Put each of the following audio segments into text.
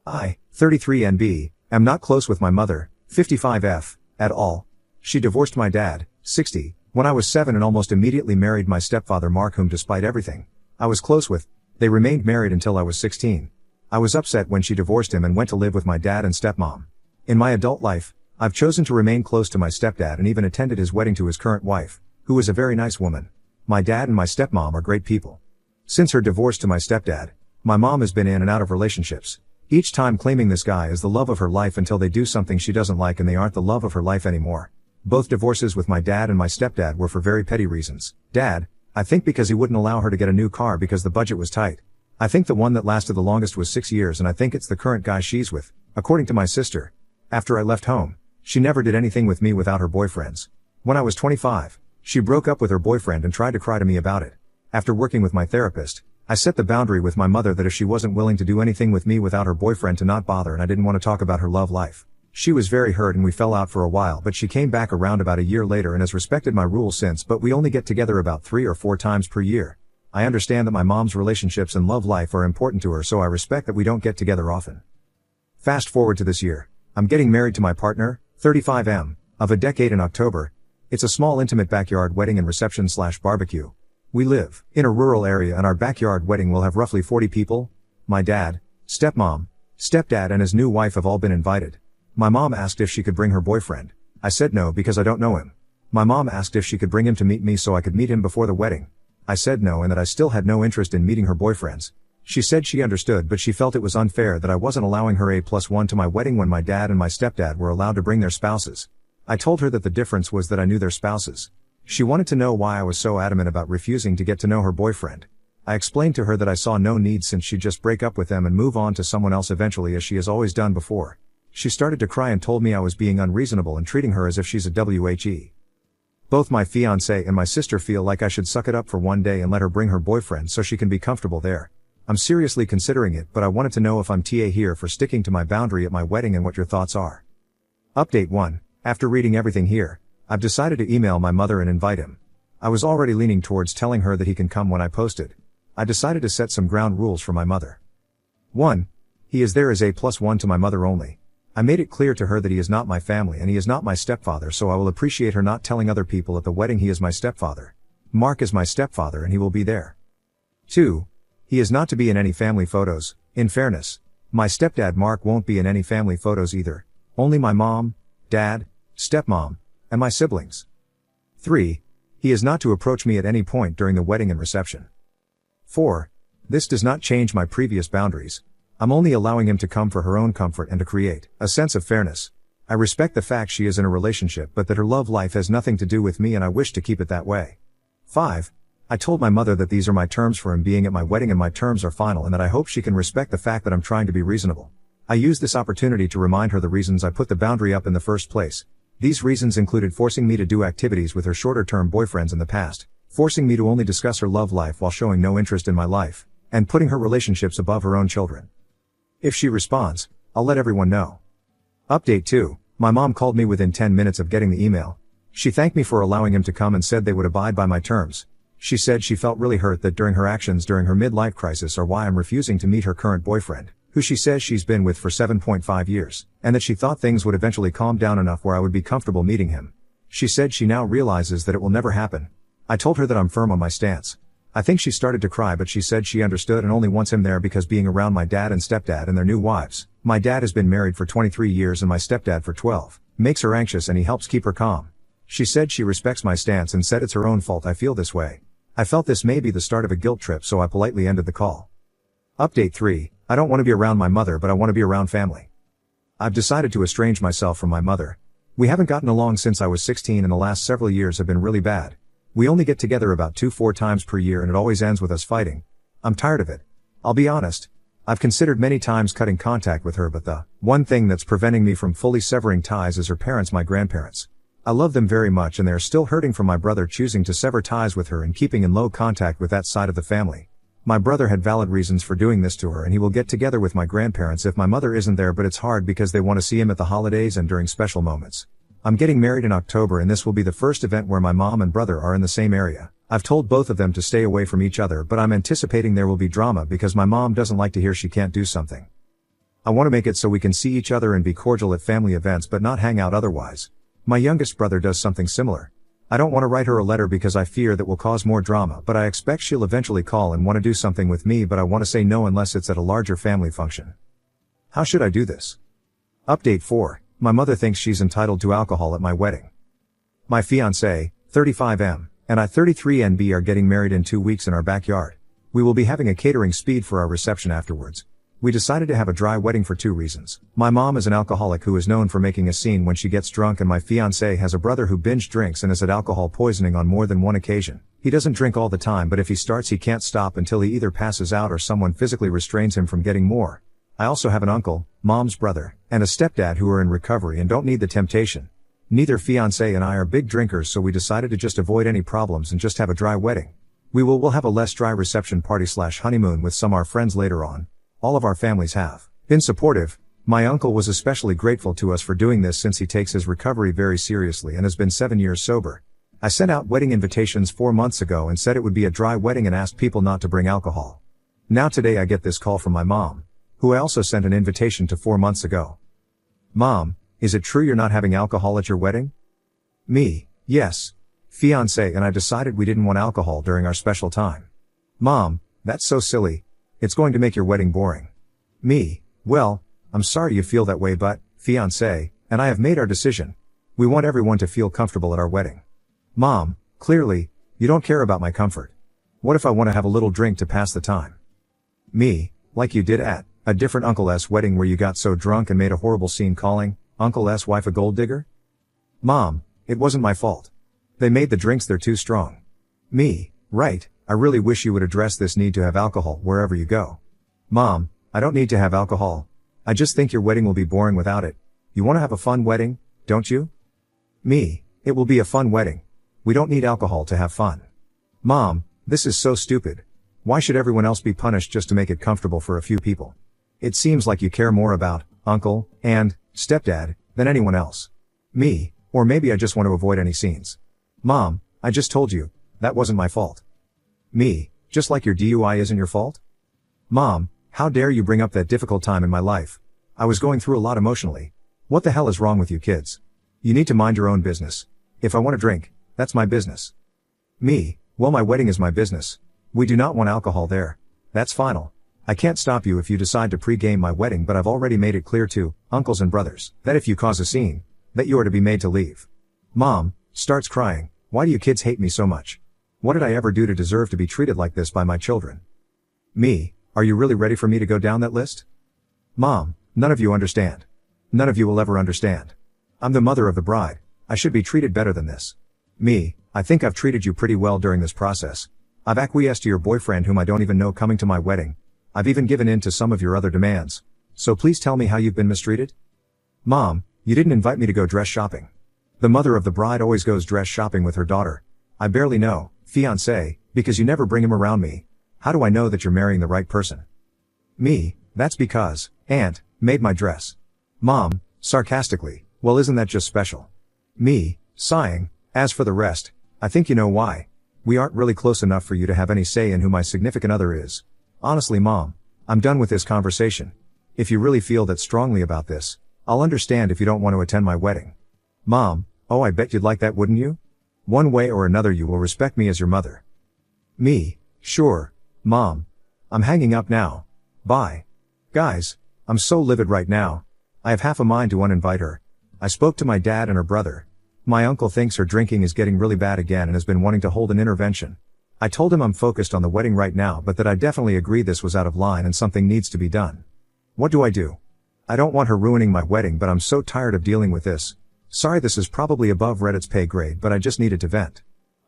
I, 33 NB, am not close with my mother, 55F, at all. She divorced my dad, 60, when I was 7 and almost immediately married my stepfather Mark, whom despite everything I was close with, they remained married until I was 16. I was upset when she divorced him and went to live with my dad and stepmom. In my adult life, I've chosen to remain close to my stepdad and even attended his wedding to his current wife, who is a very nice woman. My dad and my stepmom are great people. Since her divorce to my stepdad, my mom has been in and out of relationships, each time claiming this guy is the love of her life until they do something she doesn't like and they aren't the love of her life anymore. Both divorces with my dad and my stepdad were for very petty reasons. Dad, I think because he wouldn't allow her to get a new car because the budget was tight. I think the one that lasted the longest was 6 years, and I think it's the current guy she's with, according to my sister. After I left home, she never did anything with me without her boyfriends. When I was 25, she broke up with her boyfriend and tried to cry to me about it. After working with my therapist, I set the boundary with my mother that if she wasn't willing to do anything with me without her boyfriend to not bother, and I didn't want to talk about her love life. She was very hurt and we fell out for a while, but she came back around about a year later and has respected my rules since, but we only get together about 3 or 4 times per year. I understand that my mom's relationships and love life are important to her, so I respect that we don't get together often. Fast forward to this year. I'm getting married to my partner, 35M, of a decade in October. It's a small intimate backyard wedding and reception/barbecue. We live in a rural area and our backyard wedding will have roughly 40 people. My dad, stepmom, stepdad and his new wife have all been invited. My mom asked if she could bring her boyfriend. I said no because I don't know him. My mom asked if she could bring him to meet me so I could meet him before the wedding. I said no and that I still had no interest in meeting her boyfriends. She said she understood, but she felt it was unfair that I wasn't allowing her A+1 to my wedding when my dad and my stepdad were allowed to bring their spouses. I told her that the difference was that I knew their spouses. She wanted to know why I was so adamant about refusing to get to know her boyfriend. I explained to her that I saw no need since she'd just break up with them and move on to someone else eventually, as she has always done before. She started to cry and told me I was being unreasonable and treating her as if she's a WHE. Both my fiancé and my sister feel like I should suck it up for one day and let her bring her boyfriend so she can be comfortable there. I'm seriously considering it, but I wanted to know if I'm TA here for sticking to my boundary at my wedding and what your thoughts are. Update 1. After reading everything here, I've decided to email my mother and invite him. I was already leaning towards telling her that he can come when I posted. I decided to set some ground rules for my mother. 1. He is there as A+1 to my mother only. I made it clear to her that he is not my family and he is not my stepfather, so I will appreciate her not telling other people at the wedding he is my stepfather. Mark is my stepfather and he will be there. 2. He is not to be in any family photos. In fairness, my stepdad Mark won't be in any family photos either. Only my mom, dad, stepmom, and my siblings. 3. He is not to approach me at any point during the wedding and reception. 4. This does not change my previous boundaries. I'm only allowing him to come for her own comfort and to create a sense of fairness. I respect the fact she is in a relationship, but that her love life has nothing to do with me and I wish to keep it that way. 5. I told my mother that these are my terms for him being at my wedding and my terms are final, and that I hope she can respect the fact that I'm trying to be reasonable. I used this opportunity to remind her the reasons I put the boundary up in the first place. These reasons included forcing me to do activities with her shorter-term boyfriends in the past, forcing me to only discuss her love life while showing no interest in my life, and putting her relationships above her own children. If she responds, I'll let everyone know. Update 2. My mom called me within 10 minutes of getting the email. She thanked me for allowing him to come and said they would abide by my terms. She said she felt really hurt that during her actions during her midlife crisis are why I'm refusing to meet her current boyfriend, who she says she's been with for 7.5 years, and that she thought things would eventually calm down enough where I would be comfortable meeting him. She said she now realizes that it will never happen. I told her that I'm firm on my stance. I think she started to cry, but she said she understood and only wants him there because being around my dad and stepdad and their new wives. My dad has been married for 23 years and my stepdad for 12. Makes her anxious and he helps keep her calm. She said she respects my stance and said it's her own fault I feel this way. I felt this may be the start of a guilt trip, so I politely ended the call. Update 3. I don't want to be around my mother, but I want to be around family. I've decided to estrange myself from my mother. We haven't gotten along since I was 16 and the last several years have been really bad. We only get together about 2-4 times per year and it always ends with us fighting. I'm tired of it. I'll be honest. I've considered many times cutting contact with her, but the one thing that's preventing me from fully severing ties is her parents, my grandparents. I love them very much and they are still hurting from my brother choosing to sever ties with her and keeping in low contact with that side of the family. My brother had valid reasons for doing this to her and he will get together with my grandparents if my mother isn't there, but it's hard because they want to see him at the holidays and during special moments. I'm getting married in October and this will be the first event where my mom and brother are in the same area. I've told both of them to stay away from each other, but I'm anticipating there will be drama because my mom doesn't like to hear she can't do something. I want to make it so we can see each other and be cordial at family events but not hang out otherwise. My youngest brother does something similar. I don't want to write her a letter because I fear that will cause more drama, but I expect she'll eventually call and want to do something with me, but I want to say no unless it's at a larger family function. How should I do this? Update 4. My mother thinks she's entitled to alcohol at my wedding. My fiancé, 35M, and I, 33NB, are getting married in 2 weeks in our backyard. We will be having a catering speed for our reception afterwards. We decided to have a dry wedding for 2 reasons. My mom is an alcoholic who is known for making a scene when she gets drunk, and my fiancé has a brother who binge drinks and has had alcohol poisoning on more than one occasion. He doesn't drink all the time, but if he starts he can't stop until he either passes out or someone physically restrains him from getting more. I also have an uncle, mom's brother, and a stepdad who are in recovery and don't need the temptation. Neither fiancé and I are big drinkers, so we decided to just avoid any problems and just have a dry wedding. We'll have a less dry reception party / honeymoon with some our friends later on. All of our families have been supportive. My uncle was especially grateful to us for doing this since he takes his recovery very seriously and has been 7 years sober. I sent out wedding invitations 4 months ago and said it would be a dry wedding and asked people not to bring alcohol. Now today I get this call from my mom, who I also sent an invitation to 4 months ago. Mom, is it true you're not having alcohol at your wedding? Me, yes. Fiancé and I decided we didn't want alcohol during our special time. Mom, that's so silly. It's going to make your wedding boring. Me, well, I'm sorry you feel that way, but, fiancé, and I have made our decision. We want everyone to feel comfortable at our wedding. Mom, clearly, you don't care about my comfort. What if I want to have a little drink to pass the time? Me, like you did at a different Uncle S wedding where you got so drunk and made a horrible scene calling Uncle S wife a gold digger? Mom, it wasn't my fault. They made the drinks, they're too strong. Me, right, I really wish you would address this need to have alcohol wherever you go. Mom, I don't need to have alcohol. I just think your wedding will be boring without it. You want to have a fun wedding, don't you? Me, it will be a fun wedding. We don't need alcohol to have fun. Mom, this is so stupid. Why should everyone else be punished just to make it comfortable for a few people? It seems like you care more about uncle and stepdad than anyone else. Me, or maybe I just want to avoid any scenes. Mom, I just told you, that wasn't my fault. Me, just like your DUI isn't your fault? Mom, how dare you bring up that difficult time in my life? I was going through a lot emotionally. What the hell is wrong with you kids? You need to mind your own business. If I want to drink, that's my business. Me, well, my wedding is my business. We do not want alcohol there. That's final. I can't stop you if you decide to pre-game my wedding, but I've already made it clear to uncles and brothers that if you cause a scene, that you are to be made to leave. Mom starts crying. Why do you kids hate me so much? What did I ever do to deserve to be treated like this by my children? Me, are you really ready for me to go down that list? Mom, none of you understand. None of you will ever understand. I'm the mother of the bride. I should be treated better than this. Me, I think I've treated you pretty well during this process. I've acquiesced to your boyfriend whom I don't even know coming to my wedding. I've even given in to some of your other demands. So please tell me how you've been mistreated? Mom, you didn't invite me to go dress shopping. The mother of the bride always goes dress shopping with her daughter. I barely know, fiancé, because you never bring him around me. How do I know that you're marrying the right person? Me, that's because Aunt made my dress. Mom, sarcastically, well, isn't that just special? Me, sighing, as for the rest, I think you know why. We aren't really close enough for you to have any say in who my significant other is. Honestly, Mom, I'm done with this conversation. If you really feel that strongly about this, I'll understand if you don't want to attend my wedding. Mom, oh, I bet you'd like that, wouldn't you? One way or another you will respect me as your mother. Me, sure, Mom. I'm hanging up now. Bye. Guys, I'm so livid right now. I have half a mind to uninvite her. I spoke to my dad and her brother. My uncle thinks her drinking is getting really bad again and has been wanting to hold an intervention. I told him I'm focused on the wedding right now, but that I definitely agree this was out of line and something needs to be done. What do I do? I don't want her ruining my wedding, but I'm so tired of dealing with this. Sorry, this is probably above Reddit's pay grade, but I just needed to vent.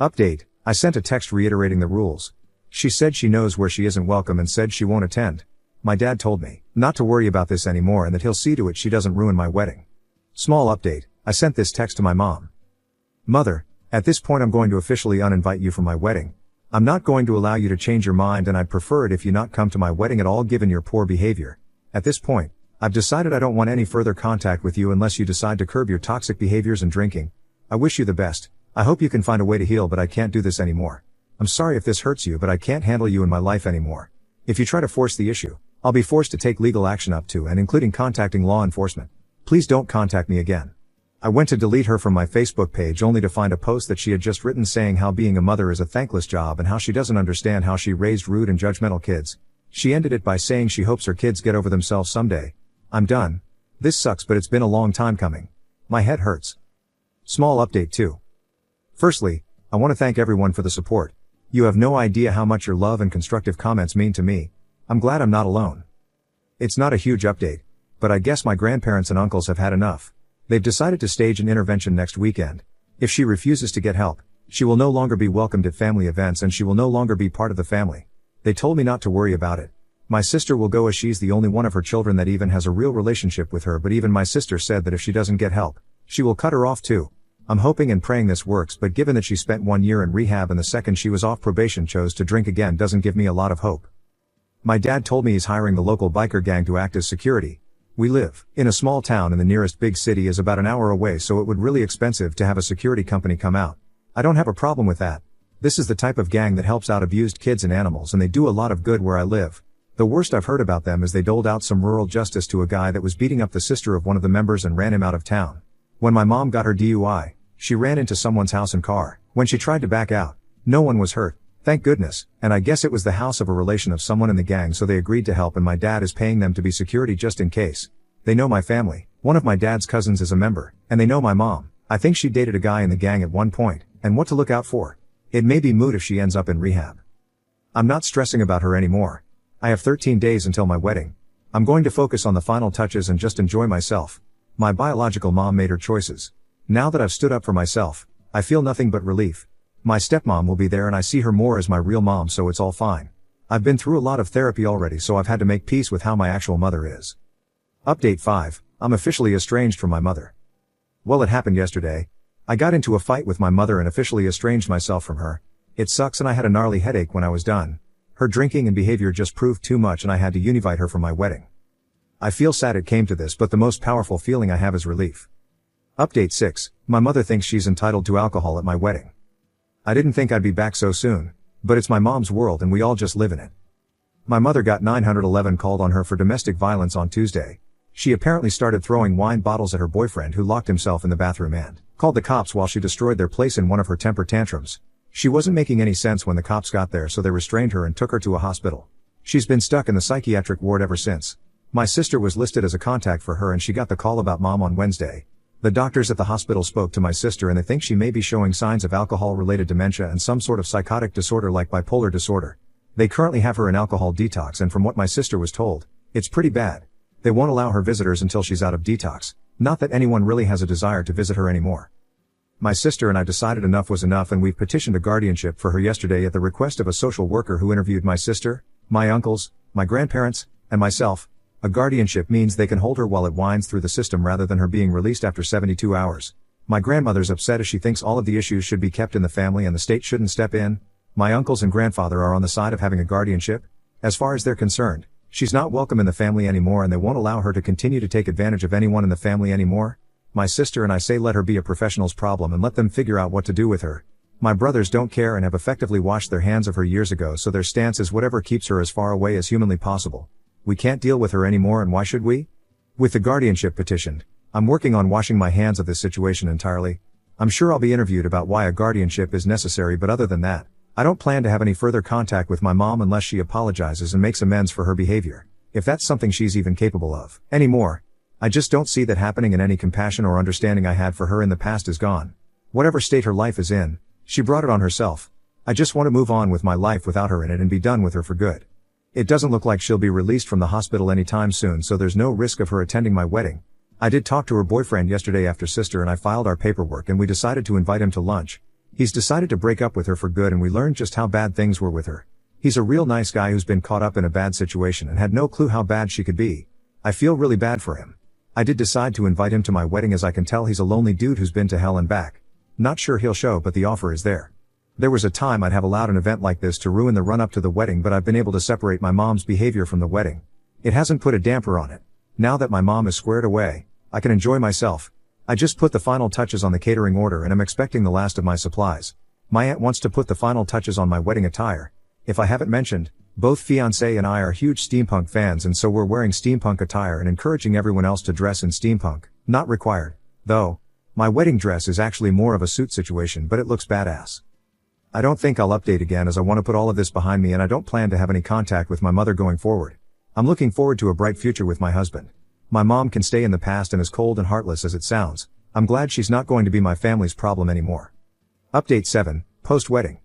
Update, I sent a text reiterating the rules. She said she knows where she isn't welcome and said she won't attend. My dad told me not to worry about this anymore and that he'll see to it she doesn't ruin my wedding. Small update, I sent this text to my mom. Mother, at this point I'm going to officially uninvite you from my wedding. I'm not going to allow you to change your mind, and I'd prefer it if you not come to my wedding at all given your poor behavior. At this point, I've decided I don't want any further contact with you unless you decide to curb your toxic behaviors and drinking. I wish you the best. I hope you can find a way to heal, but I can't do this anymore. I'm sorry if this hurts you, but I can't handle you in my life anymore. If you try to force the issue, I'll be forced to take legal action up to and including contacting law enforcement. Please don't contact me again. I went to delete her from my Facebook page only to find a post that she had just written saying how being a mother is a thankless job and how she doesn't understand how she raised rude and judgmental kids. She ended it by saying she hopes her kids get over themselves someday. I'm done. This sucks, but it's been a long time coming. My head hurts. Small update 2. Firstly, I want to thank everyone for the support. You have no idea how much your love and constructive comments mean to me. I'm glad I'm not alone. It's not a huge update, but I guess my grandparents and uncles have had enough. They've decided to stage an intervention next weekend. If she refuses to get help, she will no longer be welcomed at family events and she will no longer be part of the family. They told me not to worry about it. My sister will go as she's the only one of her children that even has a real relationship with her, but even my sister said that if she doesn't get help, she will cut her off too. I'm hoping and praying this works, but given that she spent 1 year in rehab and the second she was off probation chose to drink again doesn't give me a lot of hope. My dad told me he's hiring the local biker gang to act as security. We live in a small town and the nearest big city is about an hour away, so it would really expensive to have a security company come out. I don't have a problem with that. This is the type of gang that helps out abused kids and animals and they do a lot of good where I live. The worst I've heard about them is they doled out some rural justice to a guy that was beating up the sister of one of the members and ran him out of town. When my mom got her DUI, she ran into someone's house and car. When she tried to back out, no one was hurt. Thank goodness, and I guess it was the house of a relation of someone in the gang, so they agreed to help and my dad is paying them to be security just in case. They know my family. One of my dad's cousins is a member, and they know my mom. I think she dated a guy in the gang at one point, and what to look out for. It may be moot if she ends up in rehab. I'm not stressing about her anymore. I have 13 days until my wedding. I'm going to focus on the final touches and just enjoy myself. My biological mom made her choices. Now that I've stood up for myself, I feel nothing but relief. My stepmom will be there and I see her more as my real mom, so it's all fine. I've been through a lot of therapy already, so I've had to make peace with how my actual mother is. Update 5. I'm officially estranged from my mother. Well, it happened yesterday. I got into a fight with my mother and officially estranged myself from her. It sucks and I had a gnarly headache when I was done. Her drinking and behavior just proved too much and I had to univite her for my wedding. I feel sad it came to this, but the most powerful feeling I have is relief. Update 6. My mother thinks she's entitled to alcohol at my wedding. I didn't think I'd be back so soon, but it's my mom's world and we all just live in it. My mother got 911 called on her for domestic violence on Tuesday. She apparently started throwing wine bottles at her boyfriend who locked himself in the bathroom and called the cops while she destroyed their place in one of her temper tantrums. She wasn't making any sense when the cops got there, so they restrained her and took her to a hospital. She's been stuck in the psychiatric ward ever since. My sister was listed as a contact for her and she got the call about mom on Wednesday. The doctors at the hospital spoke to my sister and they think she may be showing signs of alcohol-related dementia and some sort of psychotic disorder like bipolar disorder. They currently have her in alcohol detox and from what my sister was told, it's pretty bad. They won't allow her visitors until she's out of detox. Not that anyone really has a desire to visit her anymore. My sister and I decided enough was enough and we've petitioned a guardianship for her yesterday at the request of a social worker who interviewed my sister, my uncles, my grandparents, and myself. A guardianship means they can hold her while it winds through the system rather than her being released after 72 hours. My grandmother's upset as she thinks all of the issues should be kept in the family and the state shouldn't step in. My uncles and grandfather are on the side of having a guardianship. As far as they're concerned, she's not welcome in the family anymore and they won't allow her to continue to take advantage of anyone in the family anymore. My sister and I say let her be a professional's problem and let them figure out what to do with her. My brothers don't care and have effectively washed their hands of her years ago, so their stance is whatever keeps her as far away as humanly possible. We can't deal with her anymore and why should we? With the guardianship petitioned, I'm working on washing my hands of this situation entirely. I'm sure I'll be interviewed about why a guardianship is necessary, but other than that, I don't plan to have any further contact with my mom unless she apologizes and makes amends for her behavior. If that's something she's even capable of anymore. I just don't see that happening and any compassion or understanding I had for her in the past is gone. Whatever state her life is in, she brought it on herself. I just want to move on with my life without her in it and be done with her for good. It doesn't look like she'll be released from the hospital anytime soon, so there's no risk of her attending my wedding. I did talk to her boyfriend yesterday after sister and I filed our paperwork and we decided to invite him to lunch. He's decided to break up with her for good and we learned just how bad things were with her. He's a real nice guy who's been caught up in a bad situation and had no clue how bad she could be. I feel really bad for him. I did decide to invite him to my wedding as I can tell he's a lonely dude who's been to hell and back. Not sure he'll show, but the offer is there. There was a time I'd have allowed an event like this to ruin the run-up to the wedding, but I've been able to separate my mom's behavior from the wedding. It hasn't put a damper on it. Now that my mom is squared away, I can enjoy myself. I just put the final touches on the catering order and I'm expecting the last of my supplies. My aunt wants to put the final touches on my wedding attire. If I haven't mentioned, Both fiancé and I are huge steampunk fans, and so we're wearing steampunk attire and encouraging everyone else to dress in steampunk. Not required, though. My wedding dress is actually more of a suit situation, but it looks badass. I don't think I'll update again, as I want to put all of this behind me, and I don't plan to have any contact with my mother going forward. I'm looking forward to a bright future with my husband. My mom can stay in the past, and as cold and heartless as it sounds, I'm glad she's not going to be my family's problem anymore. Update 7, post-wedding.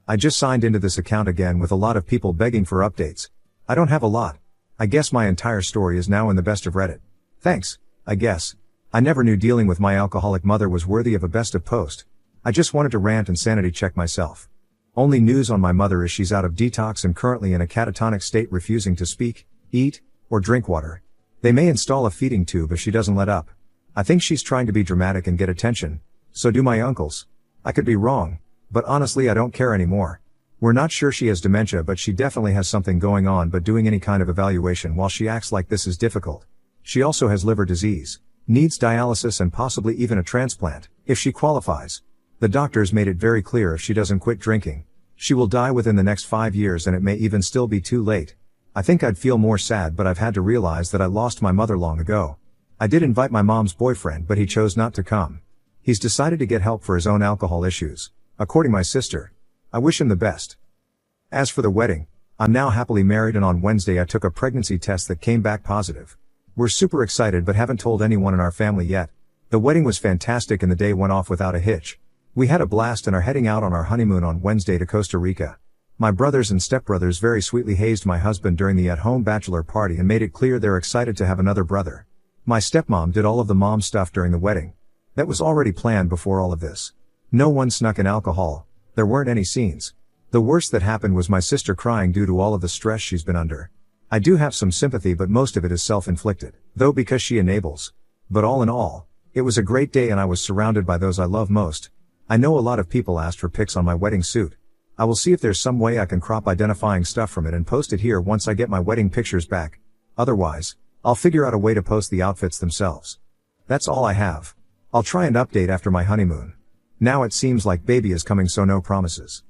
I just signed into this account again with a lot of people begging for updates. I don't have a lot. I guess my entire story is now in the best of Reddit. Thanks, I guess. I never knew dealing with my alcoholic mother was worthy of a best of post. I just wanted to rant and sanity check myself. Only news on my mother is she's out of detox and currently in a catatonic state, refusing to speak, eat, or drink water. They may install a feeding tube if she doesn't let up. I think she's trying to be dramatic and get attention. So do my uncles. I could be wrong, but honestly I don't care anymore. We're not sure she has dementia, but she definitely has something going on, but doing any kind of evaluation while she acts like this is difficult. She also has liver disease, needs dialysis and possibly even a transplant, if she qualifies. The doctors made it very clear if she doesn't quit drinking, she will die within the next 5 years, and it may even still be too late. I think I'd feel more sad, but I've had to realize that I lost my mother long ago. I did invite my mom's boyfriend, but he chose not to come. He's decided to get help for his own alcohol issues, according to my sister. I wish him the best. As for the wedding, I'm now happily married, and on Wednesday I took a pregnancy test that came back positive. We're super excited but haven't told anyone in our family yet. The wedding was fantastic and the day went off without a hitch. We had a blast and are heading out on our honeymoon on Wednesday to Costa Rica. My brothers and stepbrothers very sweetly hazed my husband during the at-home bachelor party and made it clear they're excited to have another brother. My stepmom did all of the mom stuff during the wedding. That was already planned before all of this. No one snuck in alcohol. There weren't any scenes. The worst that happened was my sister crying due to all of the stress she's been under. I do have some sympathy, but most of it is self-inflicted, though, because she enables. But all in all, it was a great day and I was surrounded by those I love most. I know a lot of people asked for pics on my wedding suit. I will see if there's some way I can crop identifying stuff from it and post it here once I get my wedding pictures back. Otherwise, I'll figure out a way to post the outfits themselves. That's all I have. I'll try and update after my honeymoon. Now it seems like baby is coming, so no promises.